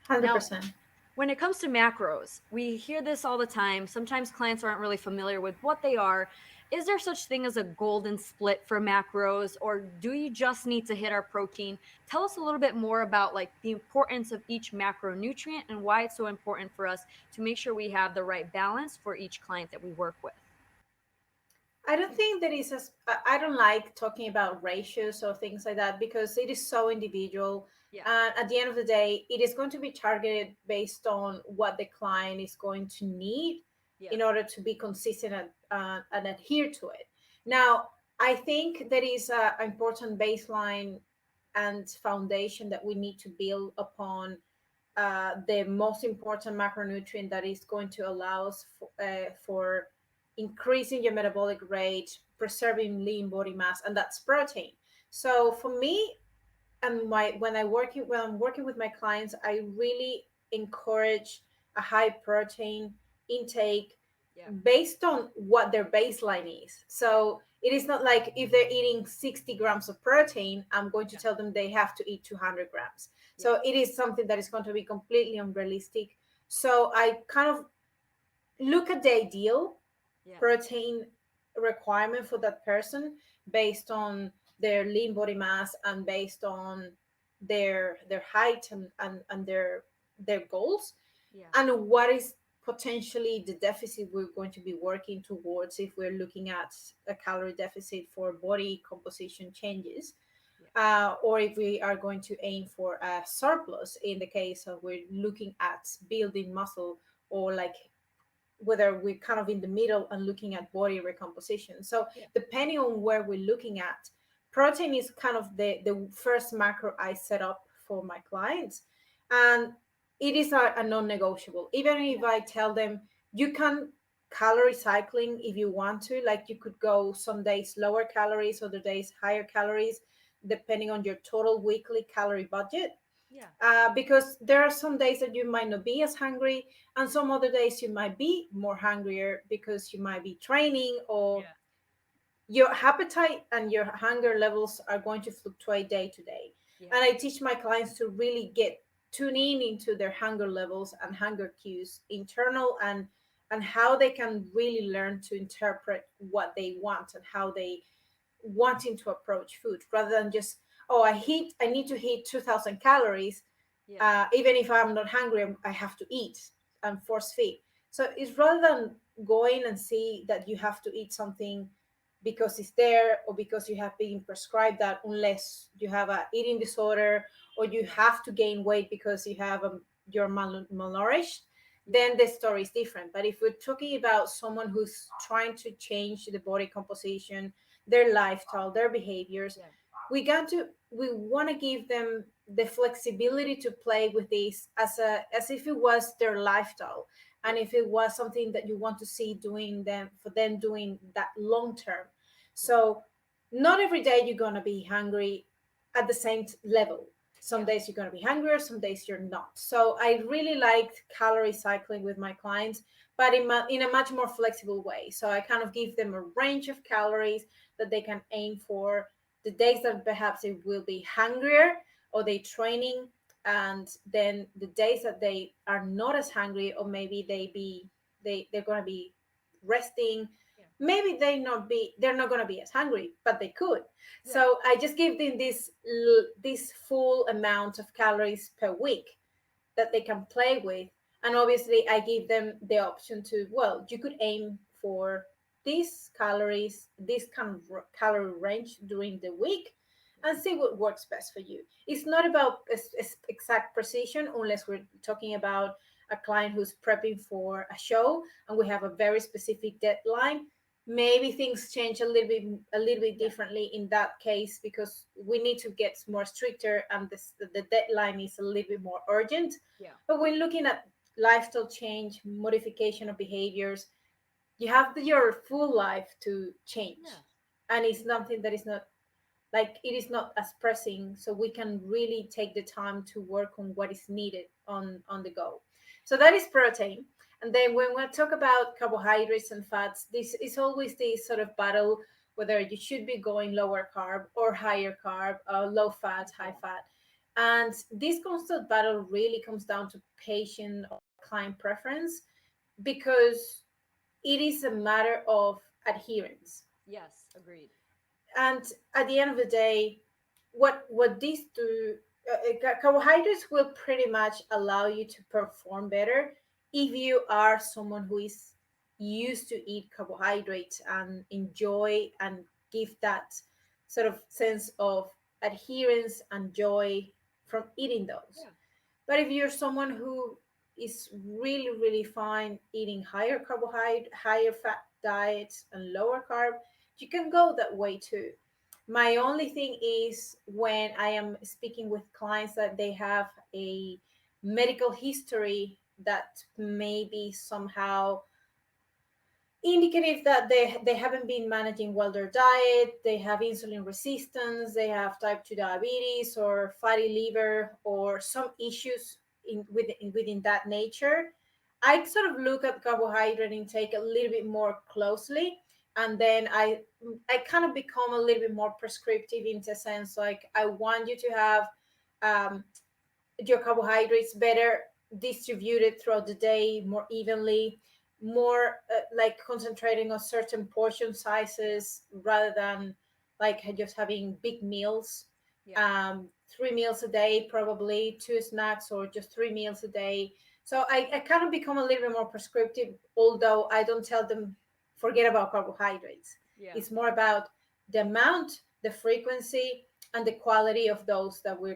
Now, 100%. when it comes to macros, we hear this all the time. Sometimes clients aren't really familiar with what they are. Is there such thing as a golden split for macros, or do you just need to hit our protein? Tell us a little bit more about like the importance of each macronutrient and why it's so important for us to make sure we have the right balance for each client that we work with. I don't think there is I don't like talking about ratios or things like that because it is so individual. Yeah. And at the end of the day, it is going to be targeted based on what the client is going to need Yeah. in order to be consistent and adhere to it. Now, I think there is an important baseline and foundation that we need to build upon the most important macronutrient that is going to allow us for increasing your metabolic rate, preserving lean body mass, and that's protein. So for me, and my when I'm working with my clients, I really encourage a high protein intake Yeah. based on what their baseline is. Yeah. So it is not like if they're eating 60 grams of protein, I'm going to Yeah. tell them they have to eat 200 grams. Yeah. So it is something that is going to be completely unrealistic. So I kind of look at the ideal Yeah. protein requirement for that person based on their lean body mass and based on their height and their goals, Yeah. and what is potentially the deficit we're going to be working towards if we're looking at a calorie deficit for body composition changes, Yeah. or if we are going to aim for a surplus in the case of we're looking at building muscle, or like whether we're kind of in the middle and looking at body recomposition. So Yeah. depending on where we're looking at, protein is kind of the first macro I set up for my clients. And it is a non-negotiable. Even if Yeah. I tell them you can calorie cycling if you want to, like you could go some days lower calories, other days higher calories, depending on your total weekly calorie budget, Yeah. because there are some days that you might not be as hungry, and some other days you might be more hungrier because you might be training, or Yeah. your appetite and your hunger levels are going to fluctuate day to day. Yeah. And I teach my clients to really get tune in into their hunger levels and hunger cues, internal and how they can really learn to interpret what they want and how they wanting to approach food, rather than just, oh, I need to hit 2000 calories, Yeah. even if I'm not hungry, I have to eat and force feed. So it's rather than going and see that you have to eat something because it's there, or because you have been prescribed that, unless you have a eating disorder or you Yeah. have to gain weight because you have you're malnourished, Yeah. then the story is different. But if we're talking about someone who's trying to change the body composition, their lifestyle, their behaviors, Yeah. we want to give them the flexibility to play with this as if it was their lifestyle, and Yeah. if it was something that you want to see them doing that long term. Yeah. So not every day you're going to be hungry at the same level. Some Yeah. days you're going to be hungrier, some days you're not. So I really liked calorie cycling with my clients, but in a much more flexible way. So I kind of give them a range of calories that they can aim for the days that perhaps they will be hungrier or they training, and then the days that they are not as hungry, or maybe they're going to be resting, Yeah. maybe they're not going to be as hungry, but they could. Yeah. So I just give them this full amount of calories per week that they can play with. And obviously I give them the option to, well, you could aim for these calories, this kind of calorie range during the week, and see what works best for you. It's not about exact precision, unless we're talking about a client who's prepping for a show and we have a very specific deadline. Maybe things change a little bit Yeah. differently in that case, because we need to get more stricter and the deadline is a little bit more urgent. Yeah. But we're looking at lifestyle change, modification of behaviors. You have your full life to Yeah. change, and it's something that is not, like, it is not as pressing, so we can really take the time to work on what is needed on the go. So that is protein. And then when we talk about carbohydrates and fats, this is always this sort of battle, whether you should be going lower carb or higher carb, low fat, high Yeah. fat. And this constant battle really comes down to patient or client preference, because it is a matter of adherence. Yes, agreed. And at the end of the day, what these do, carbohydrates will pretty much allow you to perform better if you are someone who is used to eat carbohydrates and enjoy and give that sort of sense of adherence and joy from eating those. Yeah. But if you're someone who is really, really fine eating higher carbohydrate, higher fat diets and lower carb, you can go that way too. My only thing is when I am speaking with clients that they have a medical history that maybe somehow indicative that they haven't been managing well their diet, they have insulin resistance, they have type 2 diabetes or fatty liver or some issues within that nature. I sort of look at carbohydrate intake a little bit more closely, and then I kind of become a little bit more prescriptive in the sense like I want you to have um, your carbohydrates better distributed throughout the day more evenly, more like concentrating on certain portion sizes rather than like just having big meals. Yeah. 3 meals a day, probably two snacks, or just 3 meals a day. So I kind of become a little bit more prescriptive, although I don't tell them forget about carbohydrates. Yeah. It's more about the amount, the frequency, and the quality of those that we're